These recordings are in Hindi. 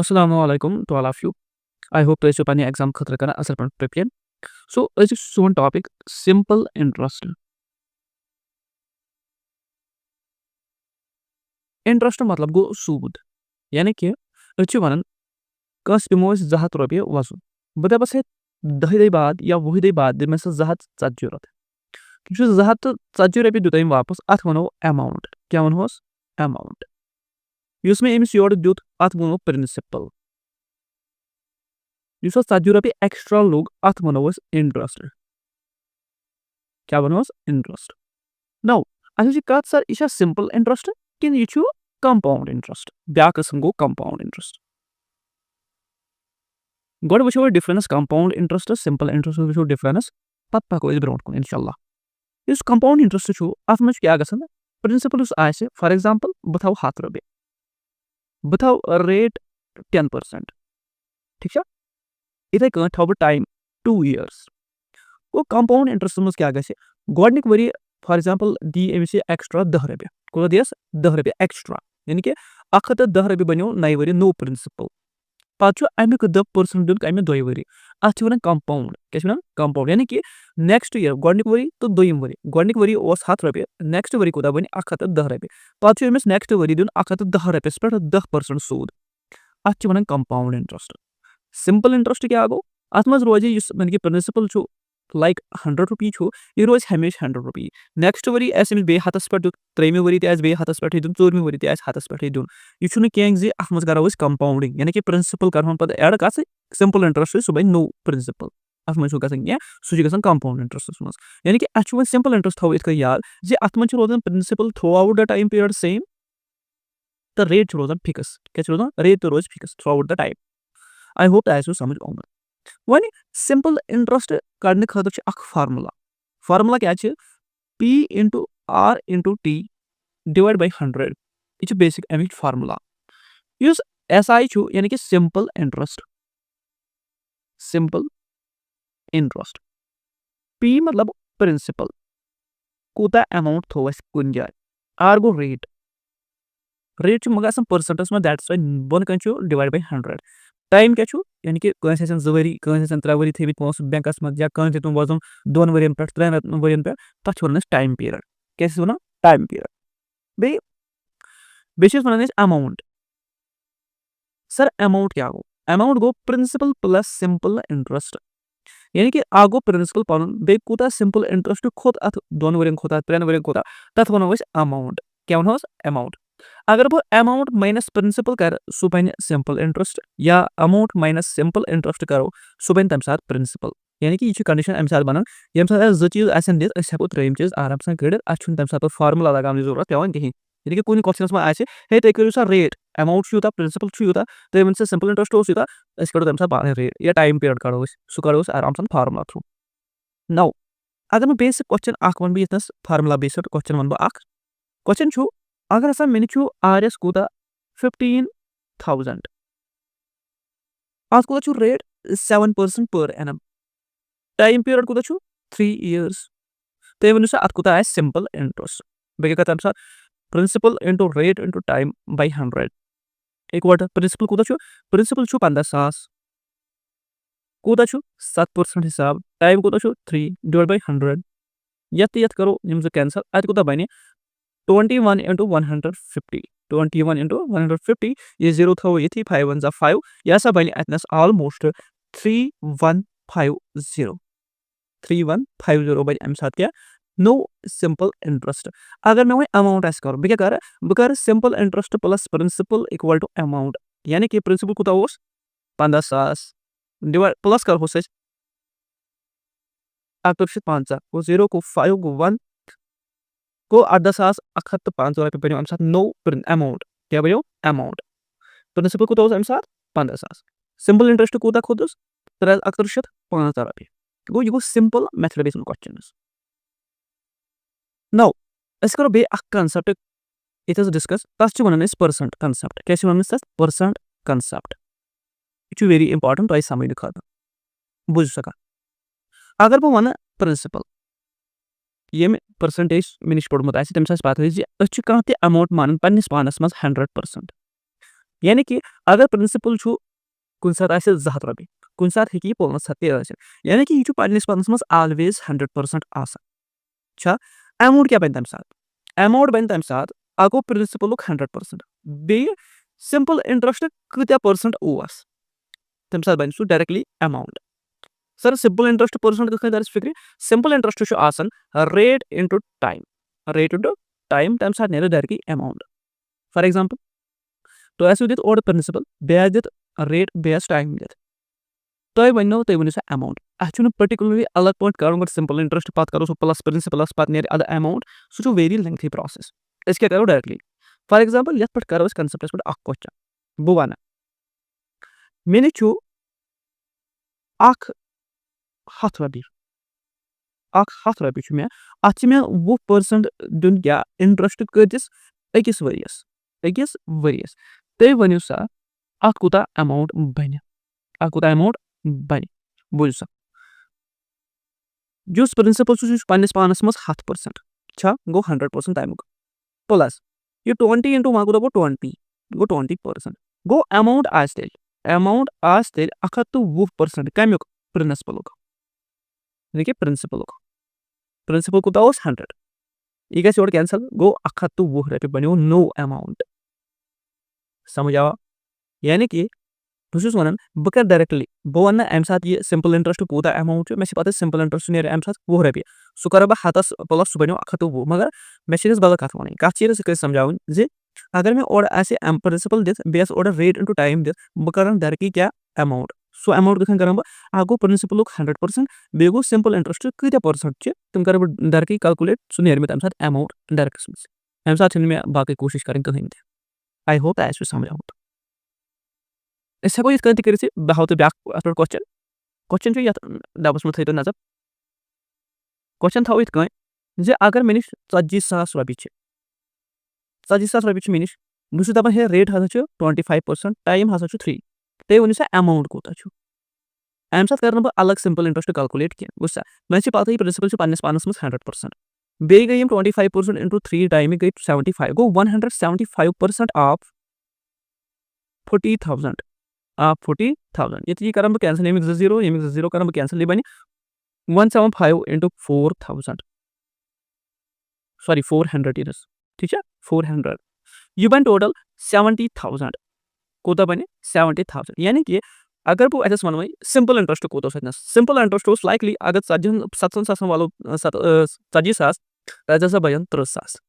Assalamualaikum to all of you. I hope to pani exam khatra kana asal pan prepare. So as one topic simple interest. Interest मतलब गो सूद यानी कि अच्छी वनन कस दिमो 200 रॉपिया वसू बता बस 10 दे बाद या 20 दे बाद में से 200 जरूरत कि 200 रॉपिया दुताई वापस अथ वनो अमाउंट क्या वन होस अमाउंट उसमें एमिस योर दुत अथ वनो प्रिंसिपल युस 40 रॉपिया एक्स्ट्रा लोग अथ वनो वस इंटरेस्ट क्या वनोस इंटरेस्ट नाउ अस कत सर यह सिंपल इंटरेस्ट कि यह कंपाउंड इंटरेस्ट ब्या किस्म गो कंपाउंड इंटरेस्ट गोड वो difference compound interest simple interest वो डिफरेंस पत पको ब्रो कुन इंशाल्लाह इस कंपाउंड इंटरेस्ट अत मज क्या गसन प्रिंसिपल फॉर एग्जांपल बह थो 100 रॉपिया बह थो रेट 10% ठीक है इथे कन थो बह टाइम 2 years वो कंपाउंड इंटरेस्ट मज क्या गसे गोडनिक वरी फॉर एग्जांपल दी एमिस एक्स्ट्रा 10 रॉपिया को दियस 10 रॉपिया एक्स्ट्रा यानी कि 110 रॉपिया बनो नई वरी नो प्रिंसिपल पत् अमुक 10% दिन अमे 2 वरी अत वन कंपाउंड क्या कंपाउंड यानी कि नेक्स्ट ईयर गोडनिक वरी तो दोयम वरी गोडनिक वरी 100 रॉपिया नेक्स्ट वरी कोता बन 110 रॉपिया पत् अमिस नेक्स्ट वरी दिन 110 रॉपिया पे 10% सूद अत one compound interest simple interest क्या गो अत मज रोजे यानी कि प्रिंसिपल लाइक 100 रुपी यह रोज हमेशा 100 रुपी नेक्स्ट वरी अमिस बे हतस पे त्रेम वरी बे हतस पे दिन चोरम वरी हतस पे दिन यह कह अत मज करो कंपाउंडिंग यानी कि प्रिंसिपल कर पे एड कत सिंपल इंटरेस्ट सह बन नो प्रिंसिपल अत मज क्या सह कंपाउंड इंटरेस्ट मज यानी कि अ सिंपल इंटरेस्ट थो इत याद जे अत मज रोजान principal throughout the time period same तो रेट रोजान फिक्स क्या रोजान रेट रोज fix throughout the time I hope तो समझ आउट वन सिंपल इंटरेस्ट कड़ने खतर फार्मूला क्या P into R into T divide by 100 यह बेसिक अमिक फार्मूला युस SI यानी कि सिंपल इंटरेस्ट P मतलब प्रिंसिपल कूता अमाउंट थो कुन जाए R गो रेट मगर परसेंटस में दैट्स वाई बन कन डिवाइड बाय 100 टाइम क्या यानी कि 2 वरी 3 वरी थे पोस बैंकस में या तुम वजन 2 वरियन पे 3 वरियन पे तथ वन टाइम पीरियड क्या one time period base one amount sir amount क्या गो अमाउंट गो प्रिंसिपल प्लस सिंपल इंटरेस्ट यानी कि आ गो प्रिंसिपल पन बे कूता सिंपल इंटरेस्ट खोत अथ 2 वरियन खोता 3 वरियन खोता तथ वनो अमाउंट क्या वन अमाउंट अगर बह अमाउंट माइनस प्रिंसिपल कर सह बन सिंपल इंटरेस्ट या अमाउंट माइनस सिंपल इंटरेस्ट करो सह बन तम साथ प्रिंसिपल यानी कि यह कंडीशन अमे साथ बनान ये जो चीज दित हेको त्रेम चीज आराम से कड़ अत तम साथ फार्मूला लगान जरूरत पेवान कहीं यानी कि कुछ क्वेश्चन में हे तुम करो सा रेट अमाउंट यूता प्रिंसिपल यूता तुम वन सिंपल इंटरेस्ट यूता कड़ो तम साथ रेट या टाइम पीरियड कड़ो सह कड़ो आराम से फार्मूला थ्रू नाउ अगर मैं बेसिक क्वेश्चन वन बह ये फार्मूला बेस्ड क्वेश्चन वन बह क्वेश्चन अगर हसा मे RS कूता 15,000 अत कूता रेट 7% पर एनम टाइम पीरियड कूता 3 years तुम वन अत कूता सिंपल इंटरेस्ट बे तम साथ principal into rate into time by 100 equal principal कूता प्रिंसिपल 15,000 कूता 7% हिसाब टाइम कूता 3 डिवाइड बाय 100 यत करो कैंसल अत कूता बने 21 into 150 21 into 150 ये 0 थो ये 5 1 5 यह सब बने अतनस ऑलमोस्ट 3150 3150 बने अम साथ क्या नो सिंपल इंटरेस्ट अगर मैं अमाउंट करूँ बह क्या कर simple interest plus principal equal to amount यानी कि प्रिंसिपल कूता 15,000 डिवाइड प्लस कर 5 को 0 को 5 को 1 को 18,105 रॉपिया बनो अम साथ नो अमाउंट क्या बनो अमाउंट प्रिंसिपल कूता अम साथ 15,000 सिंपल इंटरेस्ट कूता खोदस 3,500 रॉपिया गो यह सिंपल मैथमेटिक्स क्वेश्चन नाउ अस करो बे कंसेप्ट ये डिस्कस तथ वन परसेंट कंसेप्ट क्या वन परसेंट कंसेप्ट यह वेरी इंपॉर्टेंट तुम समझ खतर बुझ सका अगर बह वन प्रिंसिपल ये परसेंटेज मे नश पोर्मुत तम पता कह अमाउंट मान पन्नस पानस मज 100% यानी कि अगर प्रिंसिपल कुछ सात आसे 200 रपी कुछ सात हेकी 500 यानी कि यह पन्निस पन्नस मज ऑलवेज 100% आसान अमाउंट क्या बन तम सात अमाउंट बन तम सात अगो प्रिंसिपल 100% बे सिंपल इंटरेस्ट कत्या परसेंट ओस तम सात बन सह directly amount sir simple interest percent कथ दर्ज फिक्र सिंपल इंटरेस्ट आसान रेट इंटू टाइम तम सात नेर डायरेक्टली अमाउंट फॉर एग्जांपल तो आसो दित ओर प्रिंसिपल बे दित रेट बे टाइम दित तुम वनो सह अमाउंट अत पर्टिकुलरली अलग पे कर सिंपल इंटरेस्ट पे करो सह प्लस प्रिंसिपलस पे नीर अद अमाउंट सह वेरी लेंथी प्रोसेस क्या करो डायरेक्टली फॉर एग्जांपल ये करो कंसेप्टस पे क्वेश्चन बह वन मे नश 100 रपी 100 रपी मे अत मे 20% दिन क्या इंटरेस्ट कतिस अकिस वरियस तुम वनो सा अत कूता अमाउंट बन बोल सा जो प्रिंसिपल पन्निस पानस मज 100% गो 100% तमुक प्लस यह 20 इंटू वन गो 20 गो 20% गो अमाउंट आज तेल 120% कमुक प्रिंसिपल कूता 100 यह गो कैंसल गो 120 रपी बनो नो अमाउंट समझ आवा यानी कि बहुत वन बह कर डायरेक्टली बह वन अम सात यह सिंपल इंटरेस्ट कूता अमाउंट मे पता सिंपल इंटरेस्ट नीर अम सात 20 रपी सह कर बह 100 प्लस सह बनो 120 मगर मे बदल कथ वन कथ चीज सह समझावन जे अगर मे और प्रिंसिपल दित बेस और रेट इंटू टाइम दित बह कर डायरेक्टली क्या अमाउंट सो अमाउंट कथन कर बह गो प्रिंसिपल 100% बे गो सिंपल इंटरेस्ट कत्या परसेंट तुम कर डायरेक्टली कैलकुलेट सह नीर मे तम सात अमाउंट डायरेक्ट अम सात मे बाकी कोशिश करें कहीं आई होप आस समझ आउट हेको ये कर बह हाव तो ब्या क्वेश्चन ये डबस में थो नजर क्वेश्चन थो ये जे अगर मे नश 40,000 रपी 40,000 रपी मे नश बह दपान हे रेट हसा 25% टाइम हसा 3 तुम वनो सा अमाउंट कूता अम सात कर बह अलग सिंपल इंटरेस्ट कैलकुलेट कह बुझा मे पता प्रिंसिपल पन्निस पानस मज 100% बे गई 25% इंटू 3 टाइम गई 75 गो 175% ऑफ 40,000 40,000 ये कर कैंसल यमिक 0 कर कैंसल यह बन 175 इंटू 4,000 सॉरी 400 ठीक है 400 यह बन टोटल 70,000 कूता बन 70,000 यानी कि अगर बह अस वन सिंपल इंटरेस्ट कूत सिंपल इंटरेस्ट लाइकली अगर 7 वालो 40,000 तज हसा बन 30,000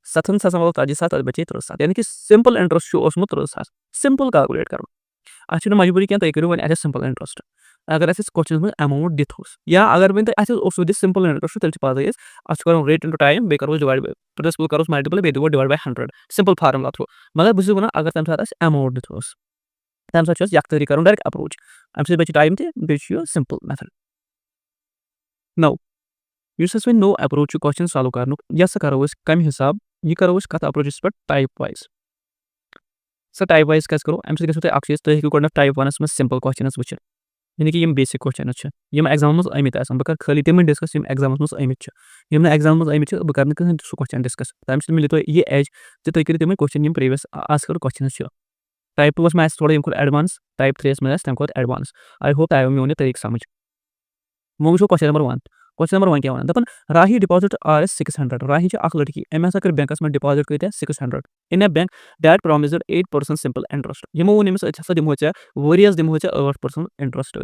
7 वालो 40,000 तज बचे 30,000 यानी कि सिंपल इंटरेस्ट 30,000 सिंपल कैलकुलेट कर अत मजबूरी क्या तुम करो वो सिंपल इंटरेस्ट अगर क्वेश्चन में अमाउंट दित या अगर वो दित सिंपल इंटरेस्ट तेल पता अत कर रेट इंटू टाइम बे करो डिवाइड प्रिंसिपल करो मल्टीपल बे दिवो divide by 100 simple formula through मगर बस वन अगर तम सात अमाउंट दित तम सात यख तरी कर डायरेक्ट अप्रोच अम सह बचे टाइम बे सिंपल मेथड नौ वो नो अप्रोच क्वेश्चन सॉल्व कर यह करो कम हिसाब यह करो कत अप्रोचस पे type wise sir type wise क्या करो अम सो तुम चीज तुम गो टाइप 1 में सिंपल क्वेश्चन वुच यानी कि बेसिक क्वेश्चन एग्जाम मज आमित बह कर खाली तम डिस्कस एग्जाम मज आमित एग्जाम मज आमित बह कर कहें सह क्वेश्चन डिस्कस तम मिले तुम यह एज तुम करो तम क्वेश्चन प्रीवियस आज करो क्वेश्चन टाइप 2 में थोड़ा एडवांस टाइप 3 में तम एडवांस आई होप आयो मे तरीक समझ वो वो क्वेश्चन नंबर 1 क्या वन दपान राही डिपॉजिट आर 600 राही लड़की अम हसा कर बैंकस में डिपॉजिट कत 600 in a bank that promised 8% simple interest यमो वो अमिस हसा दिमो वरियस दिमो 8% interest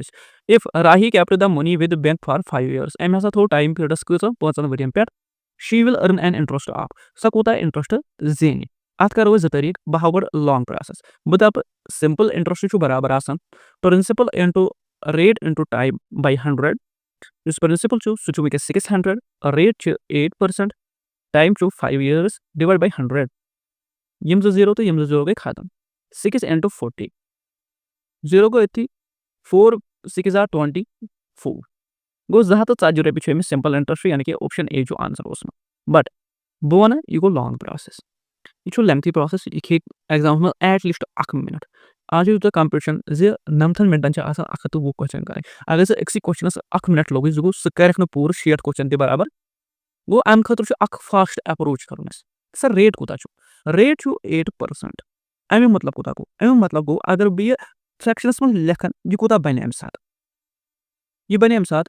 if Rahi kept the money with bank for 5 years अम हसा थो टाइम पीरियडस कत 5 वरियन पे she will earn an interest of सह कूता इंटरेस्ट जेन अत करो 2 तरीक बह हाव गो लॉन्ग प्रोसेस बह दप सिंपल इंटरेस्ट बराबर principal into rate into time by 100 जिस प्रिंसिपल सह 600 rate 8% time 5 years divide by 100 यम 0 तो यम 0 गई खत्म 6 इंटू 40 0 गो 4 6 are 24 गो 240 रपी अमिस सिंपल इंटरेस्ट यानी कि ऑप्शन ए आंसर बट बह वन यह गो लॉन्ग प्रोसेस यह लेंथी प्रोसेस यह एग्जाम में एटलीस्ट 1 मिनट आज यूत कंपटीशन जे 9 मिनटन 120 क्वेश्चन कर अगर सह अक्स क्वेश्चनस 1 मिनट लगे गो सह कर पूरा 60 क्वेश्चन बराबर गो अम खतर फास्ट अप्रोच कर सर रेट कूता रेट 8% अमिक मतलब कोता गो अमिक मतलब गो अगर बह यह फ्रैक्शनस मज लेखन यह कोता बने अमि साथ यह बने अमि साथ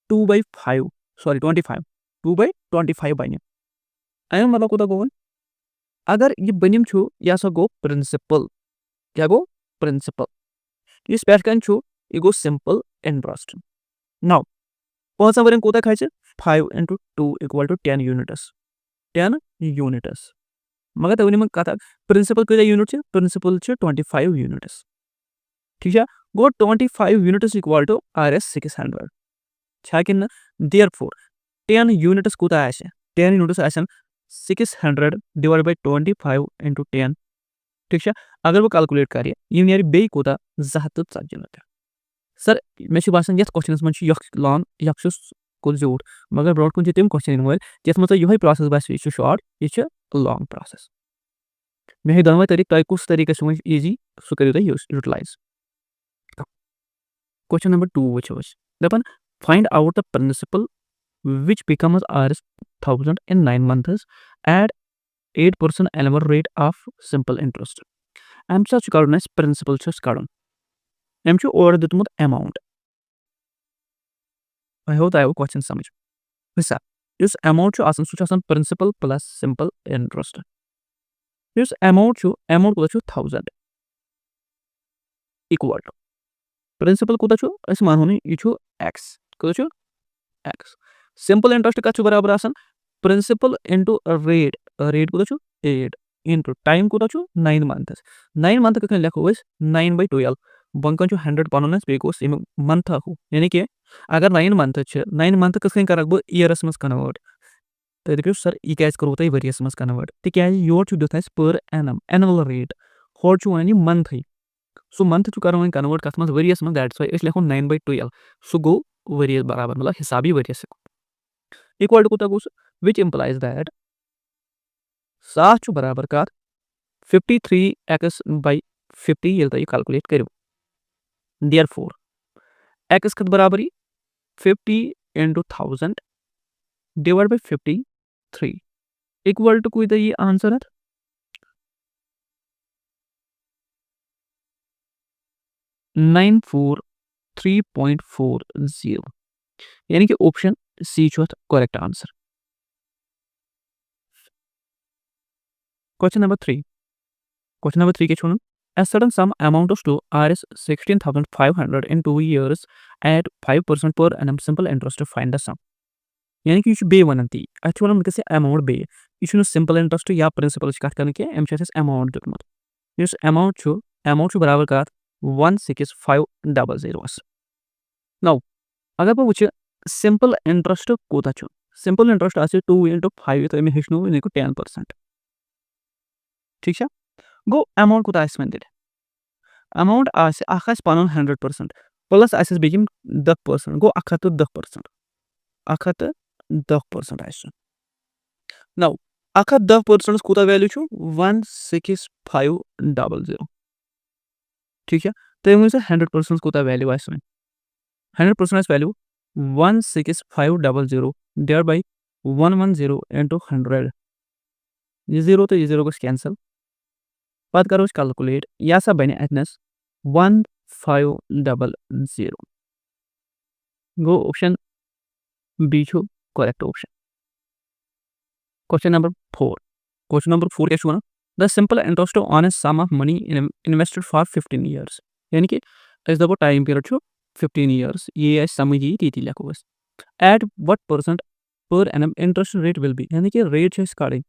2/5 सॉरी 25 2/25 बने अमिक मतलब कोता गो अगर यह बनिम छु यह हसा गो प्रिंसिपल क्या गो प्रिंसिपल यह पे यह गो सिंपल इंटरेस्ट नाउ 5 वन कोता खाई 5 into 2 equal to 10 units 10 units मगर तब वन कथ प्रिंसिपल कत यूनिट प्रिंसिपल 25 units ठीक है गो 25 units equal to RS 600 छा कि therefore 10 units कोता 10 units 600 divided by 25 into 10 ठीक है अगर बह कैलकुलेट कर यह नी बे कोता 240 मीटर सर मे बासान ये क्वेश्चन मज लॉन्ग यह कुछ जोट मगर ब्रोट कुन तम क्वेश्चन इन ये मज यही प्रोसेस बस यह शॉर्ट यह लॉन्ग प्रोसेस मे दोनों तरीक तुम कुछ तरीके ईजी सह करो तुम यूटिलाइज क्वेश्चन नंबर 2 वो दपान find out the principal which becomes Rs 1000 in 9 months at 8% annual rate of simple interest. I'm such cardinal principal just cardon. I'm sure order the amount. I hope I have a question summary. This amount to asan principal plus simple interest. This amount to 1000 equal to principal kuda chu is मान होने इचु x कुदा chu x simple interest का छु बराबर आसन principal into rate rate कुदा छु 8 into time कुदा छु 9 months 9 month का लेखो इस 9/12 बंकन छु 100 पनोनस बेकोस इम मंथ हो यानी कि अगर 9 month छ 9 month कस करक बो ईयरस मस कन्वर्ट तो देखियो सर ई कैस करो तई वरियस मस कन्वर्ट त क्या योर छु दथस पर एनम एनुअल रेट होर छु वनी मंथ ही सो मंथ छु करो कन्वर्ट कस मस वरियस मस दैट्स व्हाई इस लेखो 9/12 सो गो वरियस बराबर मतलब हिसाबी वरियस equal to कुता गोस which implies that 7 छु बराबर का 53x by 50 ये तय कैलकुलेट करो therefore x कत बराबर 50 into 1000 divided by 53 equal to कोई तो ये आंसर है 943.40 यानी कि ऑप्शन सी छो करेक्ट आंसर क्वेश्चन नंबर 3 के छोड़ a certain sum amount of to Rs 16,500 in 2 years at 5% per annum simple interest to find the sum यानी कि बे वनती अच्छी वन कैसे अमाउंट बे यह सिंपल इंटरेस्ट या प्रिंसिपल कत कर अमाउंट दिखमत इस अमाउंट बराबर कर 16500 नाउ अगर बह वुच सिंपल इंटरेस्ट कोता सिंपल इंटरेस्ट आ 2 into 5 तो मे हेचनो 10% ठीक है गो अमाउंट कोता दित अमाउंट आस पन 100% प्लस आस बेम 10% गो 110% 110% नाउ 110% कोता वैल्यू 16500 ठीक है तो 100% कोता value 100% value 16500 divide by 110 into 100 ये 0 तो ये 0 को कैंसल बात करो कैलकुलेट या सब बने एटनेस 1500 गो ऑप्शन बी छो करेक्ट ऑप्शन क्वेश्चन नंबर 4 क्या छुआ the simple interest on a sum of money invested for 15 years यानी कि इस दबो टाइम पीरियड छो 15 years ये समझी टीटी लिखो बस at what percent per annum interest rate will be यानी कि रेट है starting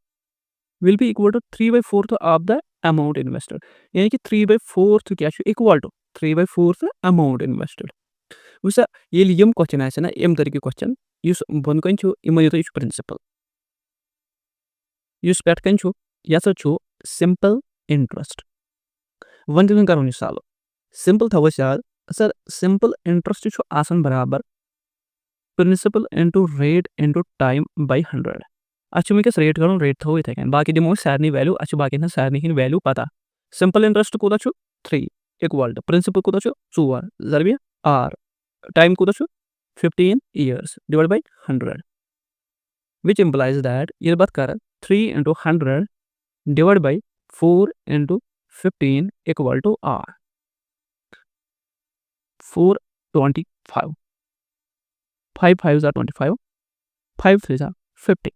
will be equal to 3/4 of the amount invested यानी कि 3/4 क्या इक्वल टू 3/4 अमाउंट इन्वेस्टेड वैसे ये यम क्वेश्चन आए ना एम तरीके क्वेश्चन युस बनकन छु इम यो तो प्रिंसिपल युस पेटकन छु या छु सिंपल इंटरेस्ट वन दिन करो सालो सिंपल था याद सर सिंपल इंटरेस्ट छु आसन बराबर principal into rate into time by 100 अच्छे मैं रेट करूँ रेट थो थे बाकी दिमो सारनी वैल्यू अच्छे बाकी ना सारनी ही वैल्यू पता सिंपल इंटरेस्ट कोदा छु 3 इक्वल टू प्रिंसिपल कोदा छु 4 जरबी आर टाइम कोदा छु 15 years divided by 100 which implies that ये बात कर 3 into 100 divided by 4 into 15 equal to R. 425. 5 5s are 25. 5 3s are 50.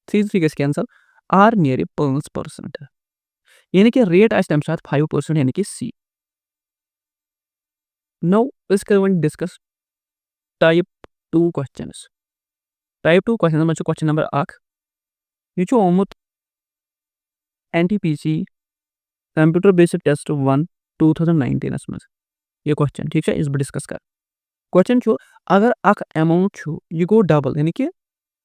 3 गए कैंसल. R near 5%. यानी कि रेट आज तम साथ 5% यानी कि C. Now let's go and discuss type 2 questions. Type 2 questions में question number 1. ये जो आमुत NTPC कंप्यूटर बेस्ड टेस्ट 1 2019 में ये क्वेश्चन ठीक है इस पर डिस्कस कर. क्वेश्चन छो अगर अख अमाउंट छो ये गो डबल यानी कि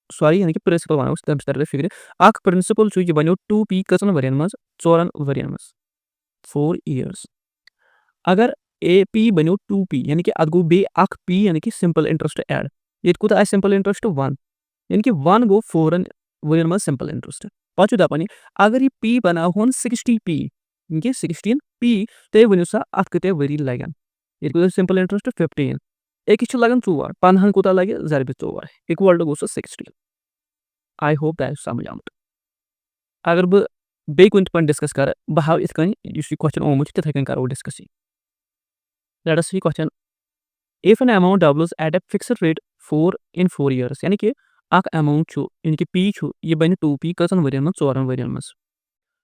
सॉरी यानी कि प्रिंसिपल वनो तम तरह फिक्र अख प्रिंसिपल छो ये बनो 2p कसन वरियन मज 4 वरियन मज 4 इयर्स. अगर AP बनो 2p यानी कि अदगो बे अख p यानी कि सिंपल इंटरेस्ट ऐड ये कुत आ सिंपल इंटरेस्ट 1 यानी कि 1 गो 4 वरियन मज सिंपल इंटरेस्ट पाचो दपनी अगर ये p बना होन 60p ये 16p ते वनो सा अथ कते वरी लगन ये कुत सिंपल इंटरेस्ट 15 एक लगन 4 15 कुत लगे जरब 4 इक्वल टू गो 60. आई होप दैट समझ आमत. अगर बह बे कुन पॉइंट डिस्कस कर बह हाव इत कन युस ये क्वेश्चन ओमुत तिथे कन करो discuss. Let us see question. If an amount doubles at a fixed rate 4 in 4 years यानी कि अक अमाउंट छु यानी कि p छु ये बन 2p कसन वरियन मज 4 वरियन मज.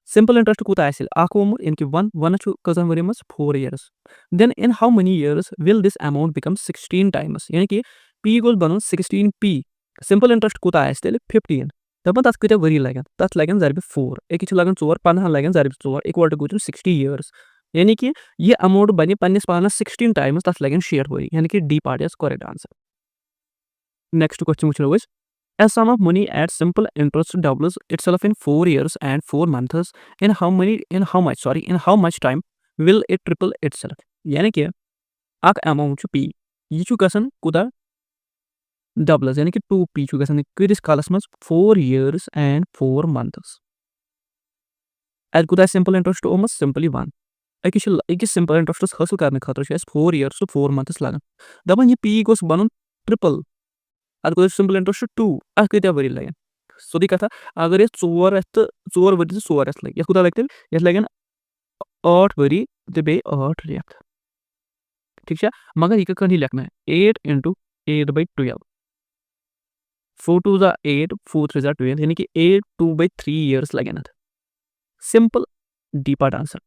सिंपल इंटरेस्ट कुत आसिल अक ओमुत यानी कि 1 छु कसन वरियन मज 4 years. Then in how many years will this amount become 16 times यानी कि p गोल बनन 16p. सिंपल इंटरेस्ट कुत आसिल 15 दपन तथ कत वरी लगन तथ लगन जरब 4 एक लगन 4 15 लगन जरब 4 इक्वल टू गो 60 years. यानी कि ये अमाउंट बने पन्निस पानस 16 टाइम्स तथ लगन 6 वरी यानी कि D part is correct answer. Next question वुचो is a sum of money at simple interest doubles itself in 4 years and 4 months. In how much time will it triple itself. यानी कि अक अमाउंट p ये छु गसन कुदा डबल्स यानी कि 2p छु गसन किस कालस मज 4 years and 4 months. एज कुदा सिंपल इंटरेस्ट ओमस सिंपली 1 एक सिंपल इंटरेस्ट हासिल करने खातर 4 years to 4 months लगन दपन ये p गोस बनन ट्रिपल अद सिंपल इंटरेस्ट 2 अ कत वरी लगन सोदी कथा अगर ये 4 वरी 4 लगे ये कुदा लगते ये लगन 8 वरी ते बे 8 रेत ठीक है मगर ये कन ही लिखना है 8 into 8/12 4 2 जा 8 4 3 जा 12 यानी कि 8 2/3 years लगन सिंपल डी पार्ट आंसर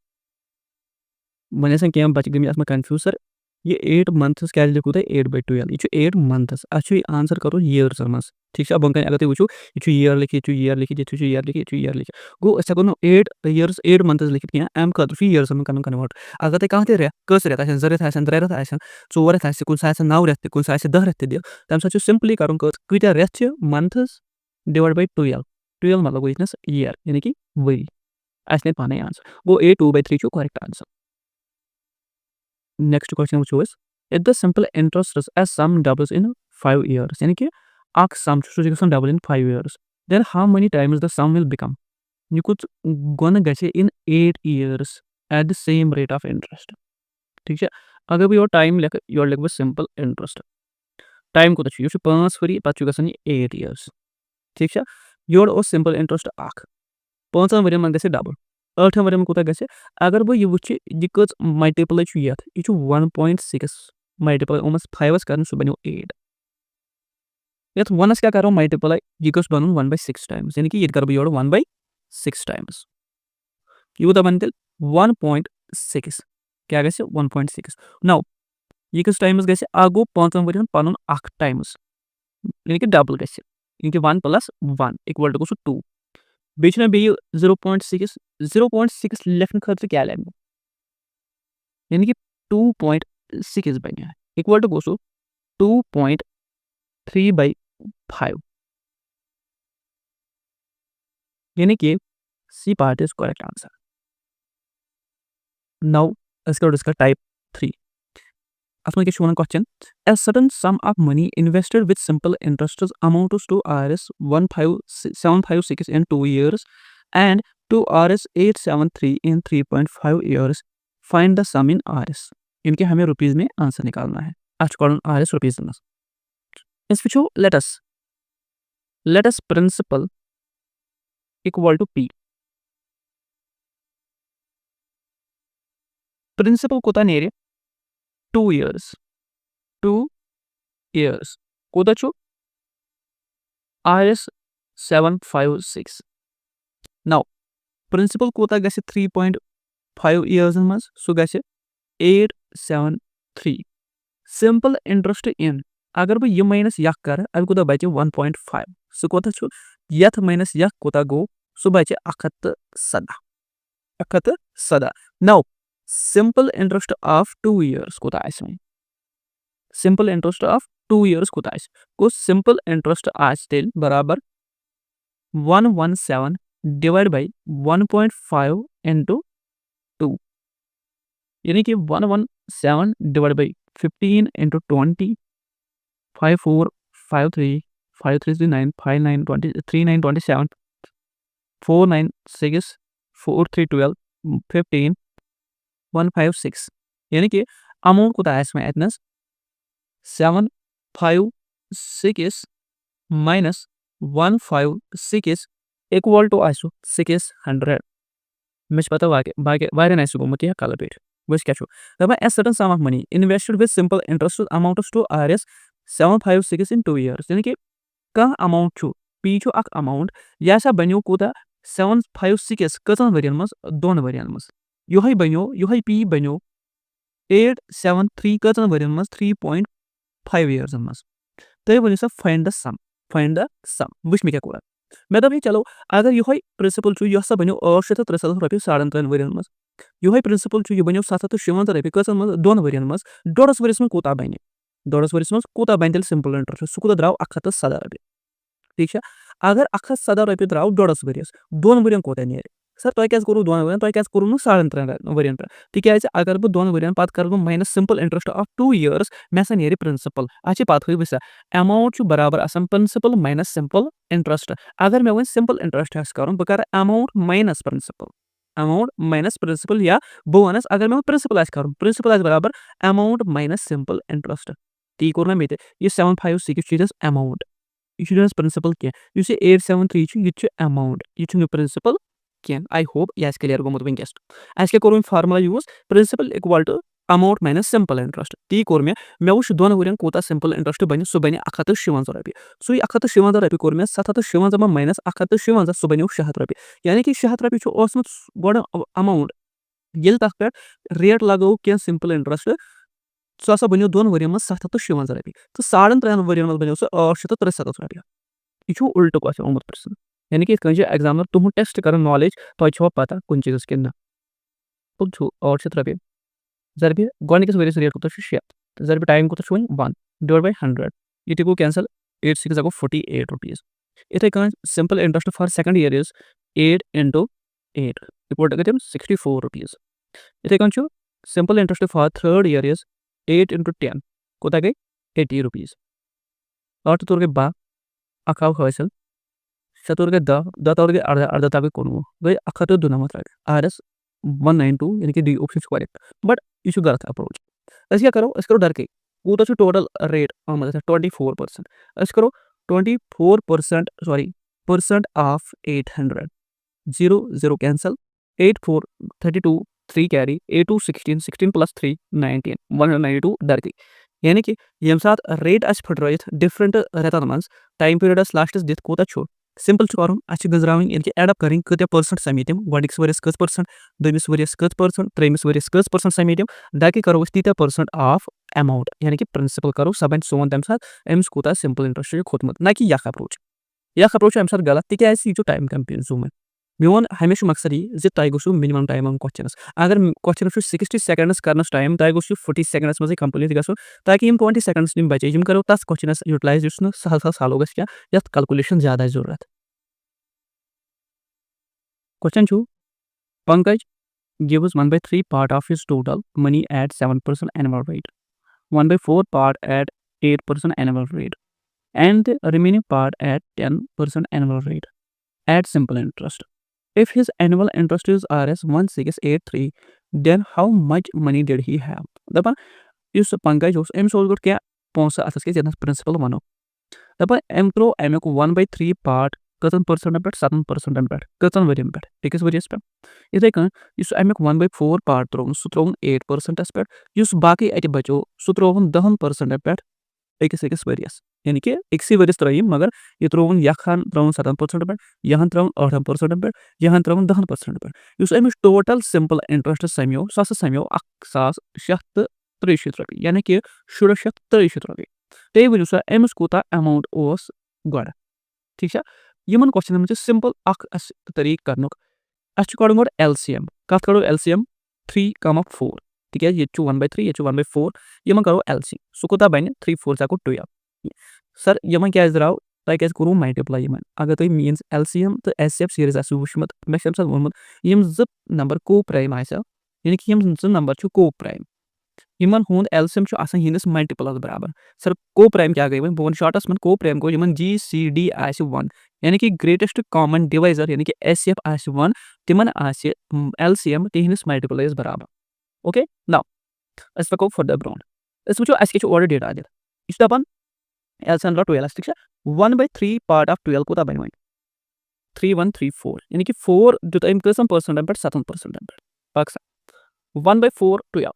मने से क्या बच गई में कंफ्यूज सर ये 8 months क्या लिखो 8/12 ये 8 months अच्छे आंसर करो years मस ठीक है अब अगर वो ये ईयर लिखी ईयर लिखी ईयर लिखी ईयर लिखी गो ऐसा को 8 years 8 months लिखित क्या एम का तो years में कन्वर्ट अगर ते कहां ते रे कस रे तासन जरे तासन द्रे रे तासन 4 तासन कुन सासन 9 रे कुन सासन 10 रे दियो तम सच सिंपली करूं कर क्विटा रे months डिवाइड बाय 12 12 मतलब विटनेस ईयर यानी कि वही ऐसे पाने आंसर वो 8 2/3 जो correct answer. Next question which was if the simple interest is as sum doubles in 5 years यानी कि अक sum should double in 5 years then how many times the sum will become you could gonna get in 8 years at the same rate of interest. ठीक है अगर भी टाइम लिख योर लिख सिंपल इंटरेस्ट टाइम को तो 5 वरी पचु गसन 8 years ठीक है योर और सिंपल इंटरेस्ट अक 5 वरी मन गसे डबल 8 वरी में कोता गसे अगर बो ये वुच ये कस मल्टीपल छु यत ये छु 1.6 मल्टीपल ऑलमोस्ट 5 करन सु बनो 8 यत 1 क्या करो मल्टीपल ये कस बनो 1/6 टाइम्स यानी कि ये कर बो योर 1/6 टाइम्स ये तो बनते 1.6 क्या गसे 1.6 नाउ ये कस टाइम्स गसे आगो 5 वरी पनुन 8 टाइम्स यानी कि डबल गसे यानी कि 1 + 1 इक्वल टू 2 बीच में भी 0.6 लेफ्ट खर्च क्या लेंगे यानी कि 2.6 बन है इक्वल टू गोसो 2.3/5 यानी कि C part is correct answer. Now इसका डिस्कस टाइप 3 अपने के शोन question a certain sum of money invested with simple interest amounts to Rs 15756 in 2 years and to Rs 873 in 3.5 years. Find the sum in Rs. इनके हमें रुपीस में आंसर निकालना है. आज कॉलम Rs रुपीस में. इस विचो let us principal equal to P. Principal कोता नेरे 2 years 2 years कोता छु IRS 756 now प्रिंसिपल कोता गसे 3.5 years मस सु गसे 873 सिंपल इंटरेस्ट इन अगर बह यह माइनस यह कर अब कोता बचे 1.5 सु कोता छु यथ माइनस यह कोता गो सु बचे 107 now simple interest of 2 years कोता आइस में सिंपल इंटरेस्ट ऑफ 2 years कोता आइस को सिंपल इंटरेस्ट आइस टेल बराबर 117 डिवाइड बाय 1.5 into 2 यानी कि 117 डिवाइड बाय 15 into 20 54 53 5339 59 20 39 27 496 4312 15 156 यानी कि अमाउंट कोता आइस में एटनस 756 minus 156 equal to iso 600 miss पता बाकी वायरन आइसो गोमती है कैलकुलेट बस क्या छो दबा a certain sum of money invested with simple interest amount to IRS 756 in 2 years यानी कि का अमाउंट छो पी छो अक अमाउंट या सा बन्यो कोता 756 कतन वरियन मस दोन वरियन मस योहै बन्यो योहै पी बन्यो 873 कतन वरियन मस 3.5 years मस तो ये सा फाइंड द सम वुच मे क्या कोरा मैं दबी चलो अगर योहै प्रिंसिपल छु यह बन्यो 873 रॉपि 3.5 वरियन मस योहै प्रिंसिपल छु ये बन्यो 757 रॉपि कतन मस दोन वरियन मस डोडस वरियस में कोता बने डोडस वरियस में कोता बने सिंपल इंटरेस्ट सु कोता द्राव 107 रॉपि ठीक है अगर 107 रॉपि द्राव डोडस वरियस दोन वरियन कोता नेरे सर तो क्या करूँ दोन वरियन तो क्या करूँ 3.5 वरियन पे तिकाज अगर बह दोन वरियन पत कर minus simple interest of 2 years मे सा नेरे प्रिंसिपल अच्छे पत हुई वैसा अमाउंट बराबर आसान प्रिंसिपल माइनस सिंपल इंटरेस्ट अगर मैं वो सिंपल इंटरेस्ट करूँ बह कर अमाउंट माइनस प्रिंसिपल या बह वनस अगर मैं प्रिंसिपल करूँ प्रिंसिपल बराबर अमाउंट माइनस सिंपल इंटरेस्ट ती कोर मे ये 756 अमाउंट यह प्रिंसिपल क्या 873 यह अमाउंट यह प्रिंसिपल क्या आई होप यह क्लियर गोमुत वनकस क्या कोर formula use principal equal to amount minus simple interest ती कोर मे वुच दोन वरियन कोता सिंपल इंटरेस्ट बन सह बन 157 रॉपि सो 157 रॉपि कोर मे 757 माइनस 157 सह बनो 600 रॉपि यानी कि 600 रॉपि ओसमुत गोड अमाउंट ये तथ पे रेट लगो क्या सिंपल इंटरेस्ट सह हसा बनो दोन वरियन में 757 रॉपि तो 3.5 वरियन में बनो सह 873 रॉपि यह उल्टो क्वेश्चन आमुत प्रश्न यानी कि एग्जामिनर तुम टेस्ट कर नॉलेज तो पता कुन चीज कि 800 रॉपि जरबे गोनिकस वरियस रेट कोता 6 जरबे टाइम कोता 1 डिवाइड बाय 100 ये को कैंसिल 8 6 जागो 48 रुपीस इथे कन simple interest for second year is 8 into 8 equal to 64 rupees इथे कन छु simple interest for third year is 8 into 10 कोता गई 80 रुपीस और तो के बा अकाउ खवसल शतुर के द तौर के अर्धा ताबे कोनु गई अखतो दुना मतलब आरएस 192 यानी कि डी ऑप्शन करेक्ट बट यह गलत अप्रोच क्या करो डर के कूत टोटल रेट मतलब 24% करो 24% sorry percent of 800 0 0 cancel 8 4 32 3 carry 8 2 16 16 plus 3 19 192 डर के यानी कि ये साथ रेट फुट डिफरेंट रेतन मन टाइम पीरियड लास्ट दिख कोता सिंपल करूँ गजरावन यानी कि एडअप करें कत परसेंट समेत गोडिकस वरियस कत परसेंट दोमिस वरियस कत परसेंट त्रेमिस वरियस कत परसेंट समेत दाकि करो तीत परसेंट ऑफ अमाउंट यानी कि प्रिंसिपल करो सब सोन तम साथ अम्स कोता सिंपल इंटरेस्ट खोतमुत ना कि यह अप्रोच अम्स गलत तिकाज यह टाइम कंज्यूमर मोन हमेशा मकसद यह तुम गो मिनिमम टाइम क्वेश्चनस अगर क्वेश्चन 60 सेकंड्स करनस टाइम तुम गो 40 सेकंड्स मज कंप्लीट गो ताकि 20 सेकंड्स बचे करो तथ क्वेश्चनस यूटिलाइज सहल सॉल्व गया कैलकुलेशन ज्यादा जरूरत question Pankaj gives 1/3 part of his total money at 7% annual rate 1/4 part at 8% annual rate and the remaining part at 10% annual rate at simple interest. If his annual interest is Rs 1683, then how much money did he have? दपा इस पंकज एम सोच क्या पहुंचा अथस के जन प्रिंसिपल वनो दपा एम त्रो एम को 1/3 पार्ट कतन परसेंटन पे 7% पे कतन वरियन पे टिकस वरियस पे इथे कन इस अमिक 1/4 पार्ट त्रोन सु त्रोन 8% पे इस बाकी अति बचो सु त्रोन 10% पे अकिस वरियस यानी कि अक्सी वरियस त्रयिम मगर ये त्रोन यखान त्रोन 7% पे यहां त्रोन 8% पे यहां त्रोन 10% पे इस अमिक टोटल सिंपल इंटरेस्ट समियो सस समियो 1663 रॉपि यानी कि 1663 रॉपि ते वजह से अमिस कोता अमाउंट ओस गड ठीक है यमन क्वेश्चन में सिंपल तरीक करनुक अस कड़न गो एलसीएम कत करो एलसीएम 3,4 ठीक है ये 1/3 ये 1/4 यमन करो एलसीएम सो कोता बन 3 4 जाको 12 सर यमन क्या द्राव तय क्या करो मल्टीप्लाई यमन अगर तुम मीन्स एलसीएम तो एचसीएफ सीरीज आसो वुचमत मे छ तम वोनमत यम ज नंबर को प्राइम आसा यानी कि यम ज नंबर छ को प्राइम यमन हुंद एलसीएम छ आसान हिंदस मल्टीपल बराबर सर को प्राइम क्या गई बोन शॉर्टस में को प्राइम को यमन जीसीडी आसे 1 यानी कि ग्रेटेस्ट कॉमन डिवाइजर यानी कि एचसीएफ आसे 1 तिमन आसे एलसीएम तिहनस मल्टीपल बराबर ओके नाउ अस पको फर्दर ब्रोन अस वुचो अस के ऑर्डर डेटा आदि इस दपन एलसीएम 12 ठीक है 1/3 पार्ट ऑफ 12 कोता बन 3134 यानी कि 4 जो टाइम कसम परसेंट पे 7% पे पाक 1/4 12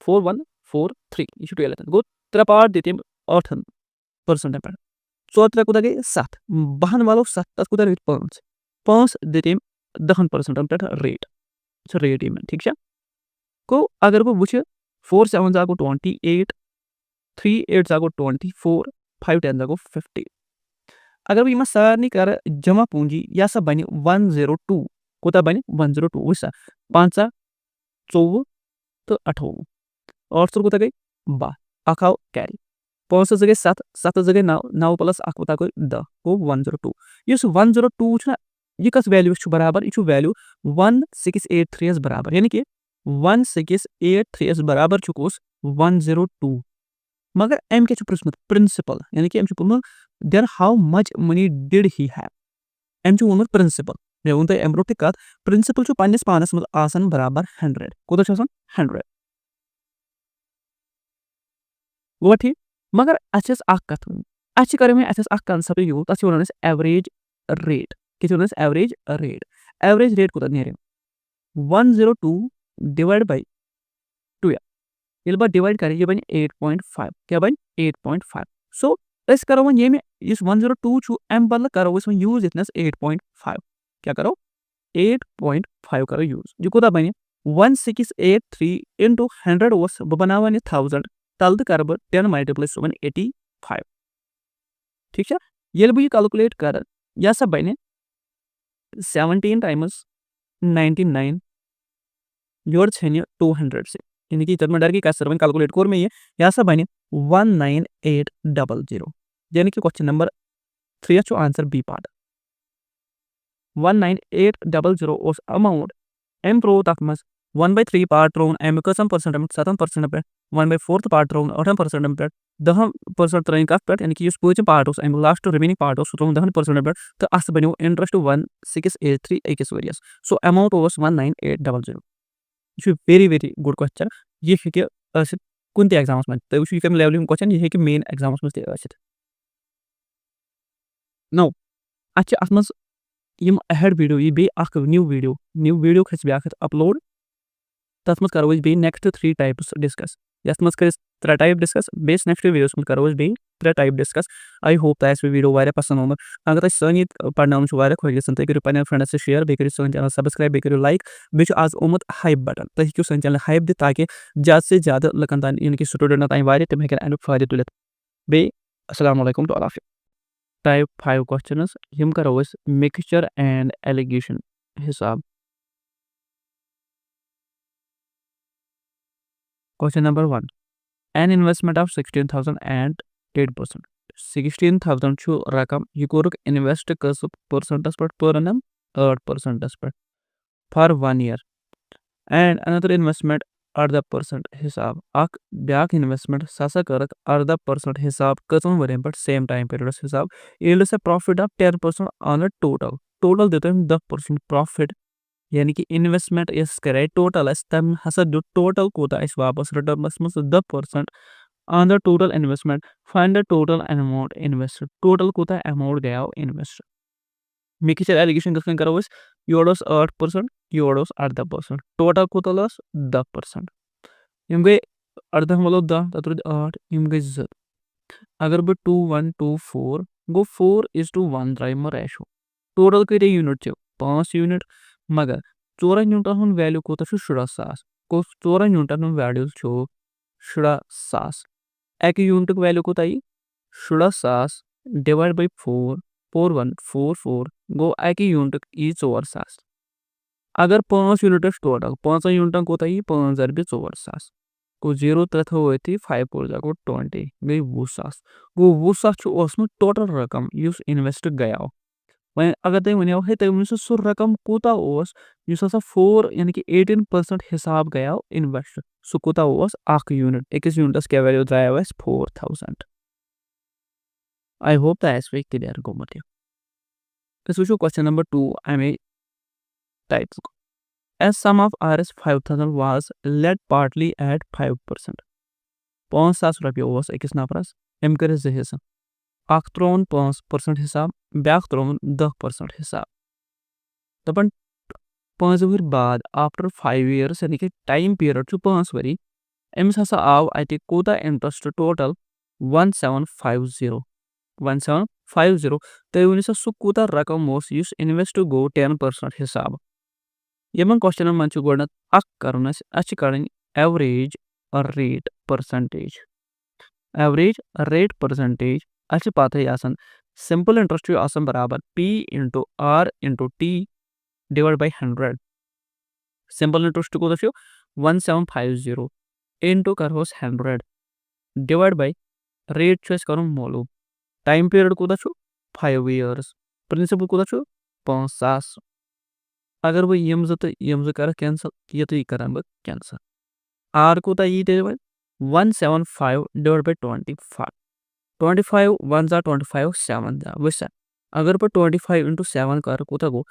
4143 ये 12 गो त्रे पार्ट देते 8% पे सो त्रे कोता गई 7 बहन वालो 7 तस कोता रेट 5 5 देते 10% पे रेट रेट ही ठीक है को अगर वो वुच 4 7 जागो 28 3 8 जागो 24 5 10 जागो 50 अगर वो सारनी कर जमा पूंजी या सब बने 102 कोता बने 102 वैसा 5 24 तो 28 और सर कोता गई 12 आखाओ कैरी 5 जगह 7 7 जगह 9 9 प्लस आख कोता कोई 10 को 102 यस 102 छ ये कस वैल्यू छ बराबर इछु वैल्यू 1683 बराबर यानी कि 1683 बराबर छुकोस 102 मगर एम के प्रश्न प्रिंसिपल यानी कि एम पुनः then how much money did he have एम वोन प्रिंसिपल मे वो एम रोट कत प्रिंसिपल पन्नस पानस मज आसान बराबर 100 कोत 100 गो ठीक मगर अस कत अस कर कंसेप्ट यूज तथ वन एवरेज रेट क्या एवरेज रेट कोत ने 102 डिवाइड बाय 12 डिवाइड करें ये बन 8.5 क्या बन 8.5 सो अस करो वन ये में इस 102 छु एम बदल करो इस यूज इतनस 8.5 क्या करो 8.5 करो यूज जो कोता बने 1683 into 100 was बनावा ने 1000 तल कर 10 मल्टीप्लाई 85 ठीक है ये भी कैलकुलेट कर या सब बने 17 टाइम्स 99 जोड़ छेने 200 से यानी कि इतना डर की कैसे कैलकुलेट कोर में ये या सब बने 19800 यानी कि क्वेश्चन नंबर 3 जो आंसर बी पार्ट 19800 उस अमाउंट एम प्रो तक मस 1/3 पार्ट रोन एम कसम परसेंट 7% पे 1/4 पार्ट रोन 8% पे 10% ट्रेन का पे यानी कि इस पूरे पार्ट उस एम लास्ट रिमेनिंग पार्ट उस रोन 10% पे तो अस बनो इंटरेस्ट 1683 एकस various so amount was 19800 it's very very good question ये कि कुन एग्जाम्स में तो उस लेवल क्वेश्चन ये कि मेन एग्जाम्स में नो अच्छा अत मज यम अहेड वीडियो ये बे न्यू वीडियो खस ब्या अपलोड तथ मज करो बे नेक्स्ट 3 टाइप्स डिस्कस यथ मज कर 3 type discuss base next videos में करो बे 3 टाइप डिस्कस आई होप तस वीडियो वारिया पसंद आम अगर तक सन पढ़ना वारिया खुश गन तुम करो पे फ्रेंड्स शेयर बे करो सन चैनल सब्सक्राइब बे करो लाइक बे आज ओमुत हाइप बटन तुम हेको सन चैनल हाइप दि ताकि ज़्यादा से ज़्यादा लकन तान यानी कि स्टूडेंट तान वारिया तम हेकन अमिक फायदे तुलित बे अस्सलाम वालेकुम to all of you type 5 questions हम करो मिक्सचर एंड एलिगेशन हिसाब question number 1 an investment of 16,000 and 8% 16,000 छु रकम ये कोरुक इन्वेस्ट कस परसेंटेज पर annum 8% पर for 1 year and another investment at the percent हिसाब अक ब्याक इन्वेस्टमेंट सासा करक अर्धा परसेंट हिसाब कसम वरें पर सेम टाइम पीरियड हिसाब yield से profit of 10% on a total देते हैं 10% प्रॉफिट यानी कि इन्वेस्टमेंट इस करे टोटल तम हसा जो टोटल कोता इस वापस रिटर्न बस 10% on the total investment find the total amount invested total कोता अमाउंट गया इन्वेस्ट मिक्सचर एलिगेशन कथ करो अस योर 8% योर 18%, टोटल कोत 10%। यम गई 18 वालों 10 तथ रोद 8 यम गई 2। अगर बह 2 1 2 4 गो 4:1 द्राय रेशो। टोटल कत यूनिट 5 यूनिट, मगर 4 यूनिटन हुंद वैल्यू कोत 17,000 गो 4 यूनिटन हुंद वैल्यू 17,000। एक यूनिट वैल्यू कोत 17,000 डिवाइड बाय 4 4144 गो एक यूनिट 4,000। अगर 5 यूनिट टोटल 5 यूनिटन कोत 5,000 गो 0 3 थो 5 4 गो 20 गई 20,000 गो 20,000 टोटल रकम युस इन्वेस्ट गया। वह अगर तुम वन है तुम सह रकम कूता 4 यानी कि 18% हिसाब गया इन्वेस्ट सह कूता यूनिट अकिस यूनिटस क्या वैल्यू द्राय 4,000। I hope that's way clear गोमत वो क्वेश्चन नंबर 2 अमे types as sum of Rs 5,000 was led partly at 5%। 5,000 रुपये अकिस नफरस अम कर 2 हिस्सा अख त्रोन 5% हिसाब ब्याक त्रोन 10% हिसाब दपन 5 वुर बाद आफ्टर 5 years यानी कि टाइम पीरियड 5 वरी अमिस हसा आव अति कोता इंटरेस्ट टोटल 1750 तय वन सह कूता रकम युस इन्वेस्ट गो 10% हिसाब। यमन क्वेश्चन मन गोडनथ अख करन अस कड़न average rate percentage. Average rate percentage अस पता ही सिंपल इंटरेस्ट बराबर P into R into T divide by 100। Simple interest को 1750 इंटू करोस 100 डिवाइड बाय रेट करो मालूम। टाइम पीरियड को 5 years, प्रिंसिपल को 5,000। अगर बह यम जो कर कैंसल ये तो कर कैंसल। आर को 175 डिवाइड बाय 25 25 1 जा 25 7 जा वैसा। अगर बह 25 into 7 कर को गो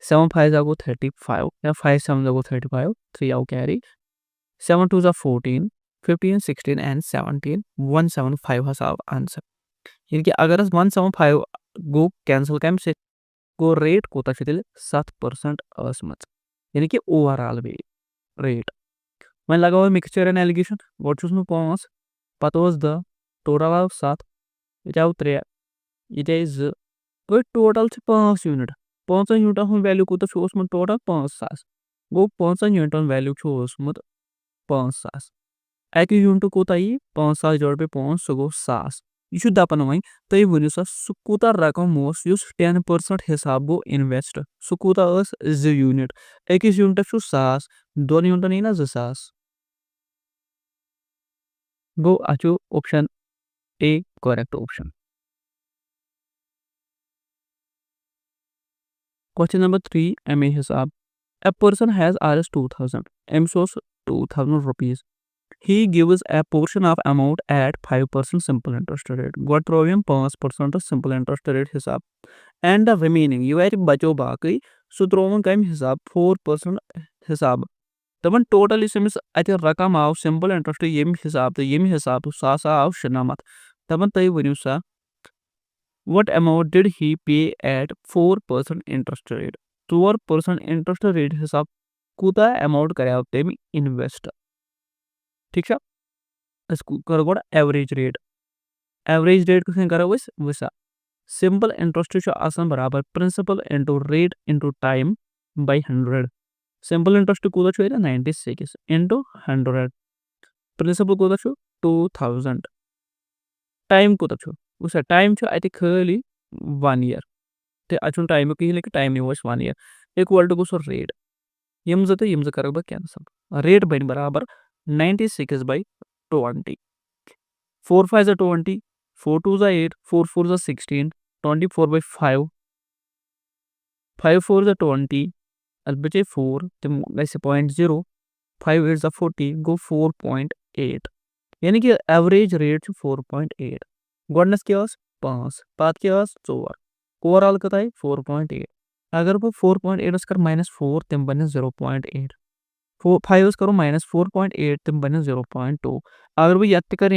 7 5 जा गो 35 या 5 7 जा गो 35 3 आउ कैरी 7 2 जा 14 15 16 and 17 175 हसाब आंसर। यानी कि अगर 175 गो कैंसल कम से गो रेट कोता 7% यानी कि ओवरऑल वे रेट मैं लगा हुआ मिक्सचर एंड एलिगेशन गोट 5 पत 10 टोटल आव 7 ये आव 3 ये 2 गो टोटल 5 यूनिट 5 यूनिट हम वैल्यू कोता टोटल 5,000 गो 5 यूनिट वैल्यू 5,000 एक यूनिट कोता 5,000 जोड़ पे 5 सह गो 1,000 यह दपान वह तुम वन सा सह कूता रकम 10% हिसाब गो इन्वेस्ट सह कूता 2 यूनिट अकिस यूनिट 1,000 2 यूनिटन यी ना 2,000 गो अचो option A correct option. Question number 3 अमे हिसाब a person has Rs 2,000 m shows 2,000 rupees। He gives a portion of amount at 5% simple interest rate। Goat त्रोवियम 5% simple interest rate हिसाब and the remaining ये बचो बाकी सह त्रोवन कम हिसाब 4% हिसाब दपन टोटल इस अत रकम आव सिंपल इंटरेस्ट यम हिसाब सह आव 9 दपन तुम वनु सा what amount did he pay at 4% interest rate। 4% interest rate हिसाब कूता अमाउंट कराव तम इन्वेस्ट ठीक है। करो गोड एवरेज रेट कथ करो वैसा सिंपल इंटरेस्ट बराबर principal into rate into time by 100। Simple interest कूत 96 इंटू 100 प्रिंसिपल कूत 2,000 टाइम कूत वैसा टाइम अत खाली 1 year तो अच्छे टाइम कहीं टाइम 1 year इक्वल टू गो रेट यम जो कर बह कैंसल रेट बन बराबर 96 by 20 4 5 20 4 2 8 4 4 16 24 by 5 5 4 20 बचे 4 तुम 0.0 5 8 40 गो 4.8 यानी कि एवरेज रेट 4.8 गोडनस क्या 5 पत क्या 4 ओवरऑल कत 4.8 अगर बह 4.8 कर -4 तम बन 0.8 5 करो -4.8 तम बन 0.2 अगर बह ये कर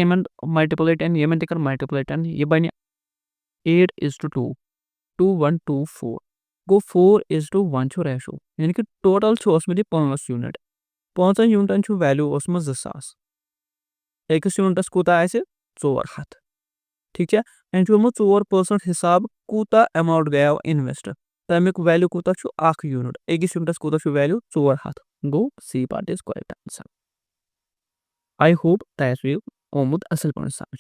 मल्टीप्लाई 10 ये कर मल्टीप्लाई 10 ये बन 8:2 2124 गो 4:1 रेशो यानी कि टोटल 5 यूनिट 5 यूनिटन वैल्यू 2000 अकिस यूनिटस कूता 400 ठीक है एंड 4% हिसाब कूता अमाउंट गया इन्वेस्ट तमिक वैल्यू कूता 1 यूनिट अकिस यूनिटस कूता वैल्यू 400 गो C part is correct answer I hope that you ओमुद असल पन समझ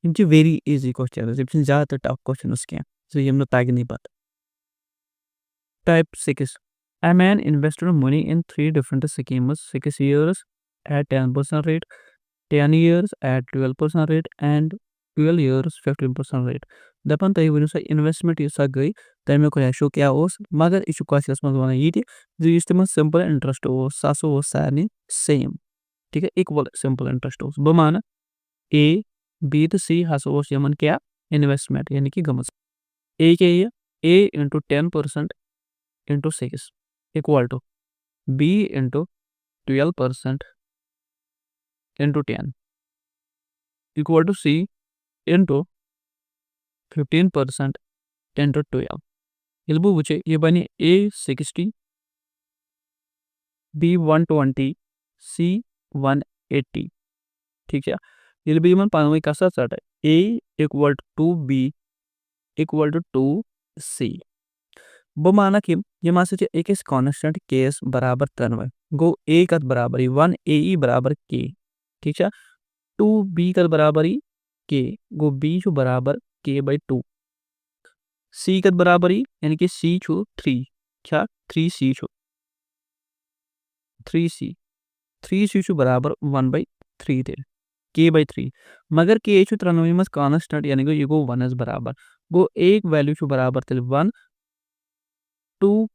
इनकी वेरी इजी क्वेश्चन है ज्यादा टफ क्वेश्चन क्या सो यम तग नहीं पता type 6 a man invested money in 3 different schemes 6 years at 10% rate 10 years at 12% rate and 12 years 15% rate दपन तय वन सा इन्वेस्टमेंट यह गई तमिक रेशो क्या मगर यह क्वेश्चन मज वन यह तम सिंपल इंटरेस्ट सो सारे सेम ठीक है इक्वल सिंपल इंटरेस्ट बह मान ए बी तो सी हसा यमन क्या इन्वेस्टमेंट यानी कि गम ए क्या ए into 10% into 6 equal to B into 12% into 10 equal to C into 15% into 12 इल्बु wuce ये बनी A 60 B 120 C 180 ठीक है इल्बु यमन पानवे कसा सट A equal to B equal to 2C बमाना कि ये मासे एक कांस्टेंट केस बराबर तनवे गो ए कद बराबर 1 ए बराबर के ठीक है 2 बी कद बराबर के गो बी छु बराबर के बाई 2 सी कद बराबर यानी कि सी छु 3 क्या 3 सी छु 3 सी छु बराबर 1 बाई 3 थे के बाई 3 मगर के छु 93 मस कांस्टेंट यानी कि ये गो 1 इज बराबर गो एक वैल्यू छु बराबर तिल 1 2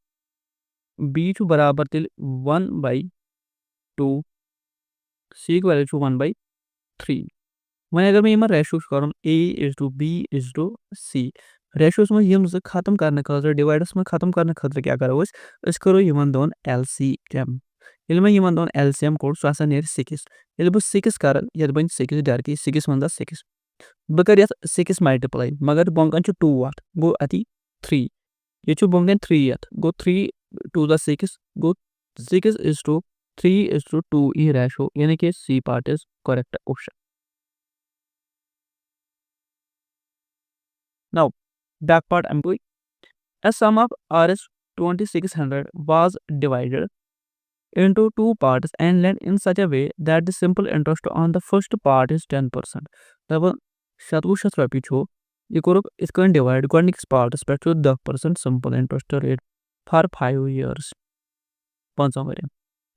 बी छु बराबर तिल 1 बाई 2 सी की वैल्यू छु 1 बाई 3 वहीं अगर मैं यहाँ रेशो करूँ A is to B is to C ratios में यम खत्म करने खतर डिवाइडर्स में खत्म करने खतर क्या करो इस करो यमन दोन एलसीएम इल में यमन दोन एलसीएम कोड सो आसा नेर 6 इल बस 6 कर यद बन 6 डायरेक्टली 6 मंदा 6 बकर यत 6 मल्टीप्लाई मगर बोंकन छु 2 वाट गो अति 3 ये छु बोंकन 3 यत गो 3 to the 6 go 6 is to 3 is to 2 e ratio यानी कि C part is correct option. Now back part I'm going a sum of Rs 2600 was divided into two parts and lent in such a way that the simple interest on the first part is 10%. तब शतवु शत रपी छो ये करो इसको डिवाइड करने के part respect to 10% simple interest rate for 5 years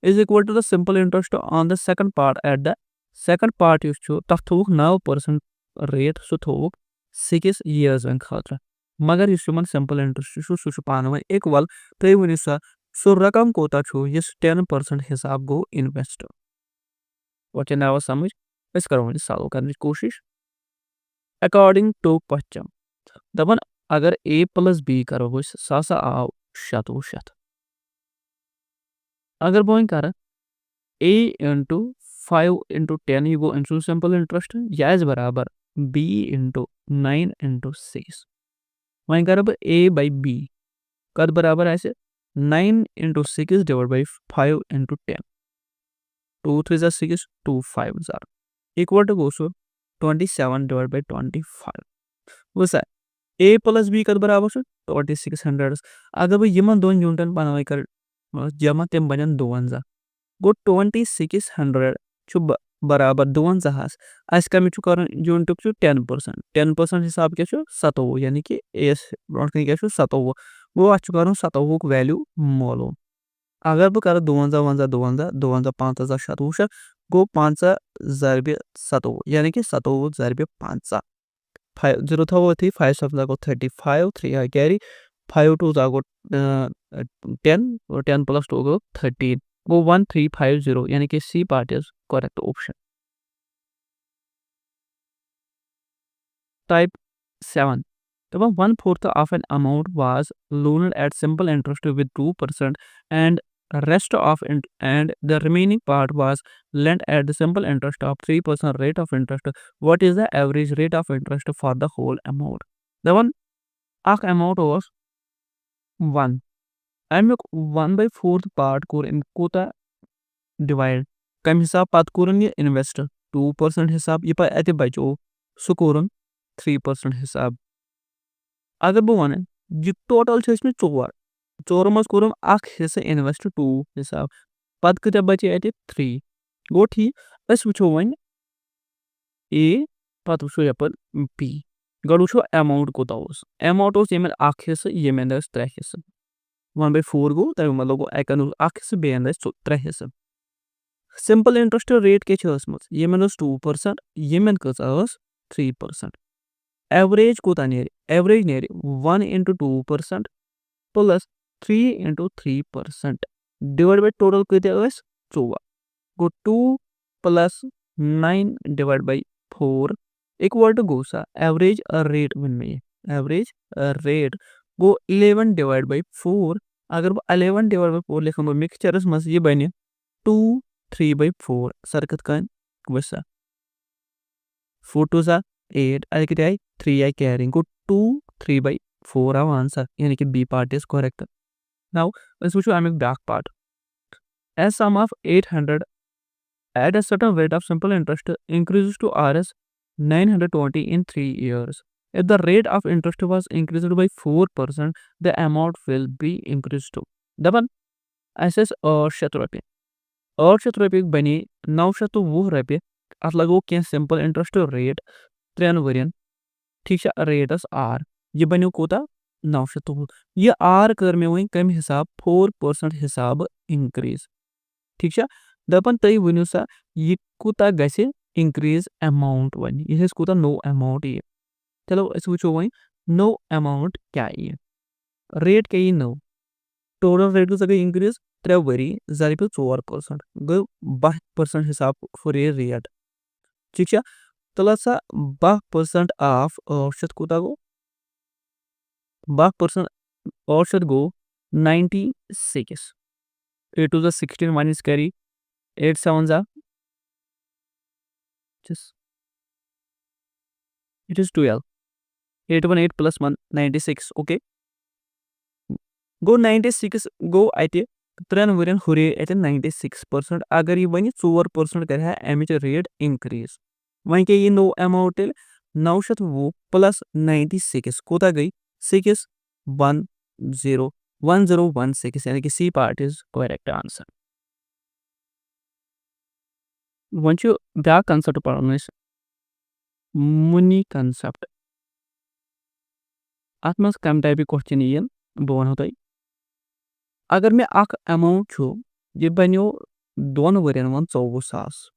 is equal to the simple interest on the second part at the second part is to 9% rate so thok 6 years and khatra मगर इस मन सिंपल इंटरेस्ट सु पानवे इक्वल तय वनि सो रकम कोता छु यस 10% हिसाब गो इन्वेस्ट व्हाट एन आवर समझ इस करो सॉल्व करने की कोशिश अकॉर्डिंग टू क्वेश्चन दबन अगर a plus b करो सा आओ शतवु शत अगर बोइंग कर a into 5 into 10 you go into simple interest या इज बराबर b into 9 into 6 वहीं कर अब a by b कद बराबर ऐसे 9 into 6 divided by 5 into 10 2 3 is 6 2 5 is equal to goes to 27 divided by 25 वैसा a plus b कद बराबर से 2600 अगर भाई यमन दोन यूनिटन बनावे कर जमा तेम बनन 2 गो 2600 छु बराबर 2 आज का मिछु कर यूनिट छु 10% हिसाब के छु 7 यानी कि एस ब्रॉड के छु 7 वो आज कर 7 को वैल्यू मोलो अगर वो कर 2 5000 शतवु गो 5000 यानी कि 7 5 5 0 था वो थी 5 सब जागो 35 3 आई कैरी 5 2 जागो 10 और 10 plus 2 go 13 go 1350 यानी कि C part is correct option. Type 7 तो 1/4 of an amount was loaned at simple interest with 2% and rest of and the remaining part was lent at the simple interest of 3% rate of interest. What is the average rate of interest for the whole amount? The one amount was 1 अमुक 1/4 पार्ट कोर कोता डिवाइड कम हिसाब पत कोरन ये इन्वेस्ट 2% हिसाब ये अत बचो सह कोरन 3% हिसाब अगर बह वन यह टोटल चोर चोर मज कोरम हिस्सा इन्वेस्ट 2 हिसाब पत कत बचे अत 3 गो ठीक वो वन ए पत वो यप बी गो वो अमाउंट कोता अमाउंट ये हिस्सा ये 3 हिस्सा 1/4 गो तमें मतलब गो अक हिस्सा बे 3 हिस्सा सिंपल इंटरेस्ट रेट क्या ये 2% ये 3% एवरेज कोता एवरेज ने 1 into 2% plus 3 into 3% divide by total कत 14 गो 2 plus 9 divided by 4 equal to गो सा एवरेज रेट वन में एवरेज रेट गो 11 डिवाइड बाय 4 अगर बह 11 डिवाइड बाय 4 लिखन मिक्सचरस मज ये बन 2 3/4 सरकत कन वसा 4 2 सा 8 अत 3 आई कैरिंग गो 2 3/4 आव आंसर यानी कि B part is correct now वो अमुक ब्याक part as sum of 800 at a certain rate of simple interest increases to Rs 920 in 3 years. If the rate of interest was increased by 4%, the amount will be increased to. Daban SS 800 रुपये 800 रुपये बनी 920 रुपये अत लगो क्या सिंपल इंटरेस्ट रेट 3 वरियन ठीक रेटस आर ये बनो कोता 920 ये आर कर में वही कम हिसाब 4% हिसाब इंक्रीज ठीक दपन तुम वनो सा यह कूता गसे इंक्रीज अमाउंट वन यह कूता नो अमाउंट ये चलो वो वो नो अमाउंट क्या ये रेट क्या no total rate go increase 3 worry 4% गो 12% हिसाब फुर ये रेट ठीक तल सा 12% of 800 कूता go 12% 800 go 96 8 to the 16 minus carry 8 7s are just it is 12 8 1 8 plus 1 96 okay go 96 go at 3 वरियन हुरे at 96% अगर ये वन 4% कर अमिच रेट इंक्रीज वन क्या ये नो अमाउंट 920 प्लस 96 कोता गई 61016 यानी कि C part is correct answer one ब्या कंसेप्ट पढ़ो मुनी कंसेप्ट अत मज कम टाइप क्वेश्चन यन बह वन तुम अगर मे अख अमाउंट यह बनो 2 वरियन मन 24,000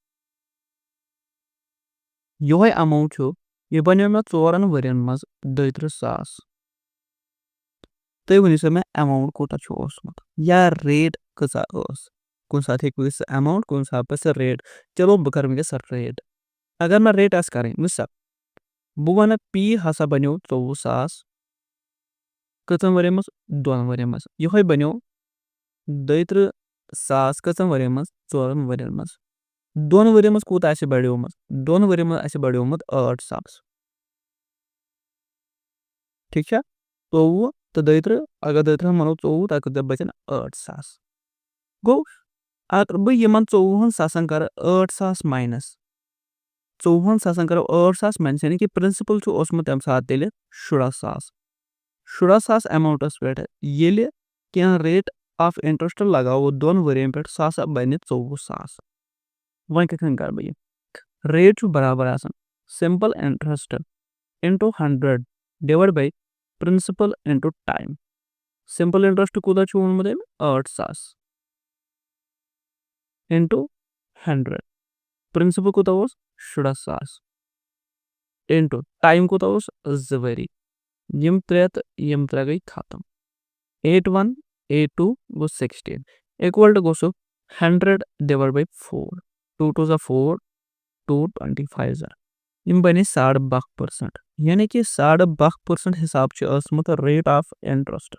यह अमाउंट यह बनो मे 4 वरियन मज 32,000 तुम वन सा मे अमाउंट कोता या रेट कसा कुन साथ अमाउंट कुन साथ रेट चलो बह कर रेट अगर मैं रेट आस करें मिसाल बह वन पी हसा बनो 24,000 कतन वरियन मज 2 वरियन मज यह बनो 32,000 कतन वरियन मज 4 वरियन मज 2 वरियन मज कूत बढ़ोमुत 2 वरियन मज बढ़ोमुत 8,000 ठीक 24 तो 32 अगर 32 मनो 24 तक बचन 8,000 गो अगर बह यमन 24,000 कर 8,000 माइनस 24,000 कर 8,000 माइनस यानी कि प्रिंसिपल तम सात तेल 16,000 अमाउंटस पे ये क्या रेट ऑफ इंटरेस्ट लगाओ 2 वरियन पे सह बन 24,000 वन कथन कर बह रेट बराबर simple interest into 100 divide by principal into time simple interest कूदा 8,000 इंटू 100 प्रिंसिपल कूता 16,000 इंटू टाइम कूता 2 वरी यम 3 गई खत्म 8 1 8 2 गो 16 इक्वल टू गो 100 डिवाइड बाय 4 2 2 4 2 25 यम बने 12.5% यानी कि 12.5% हिसाब से रेट ऑफ इंटरेस्ट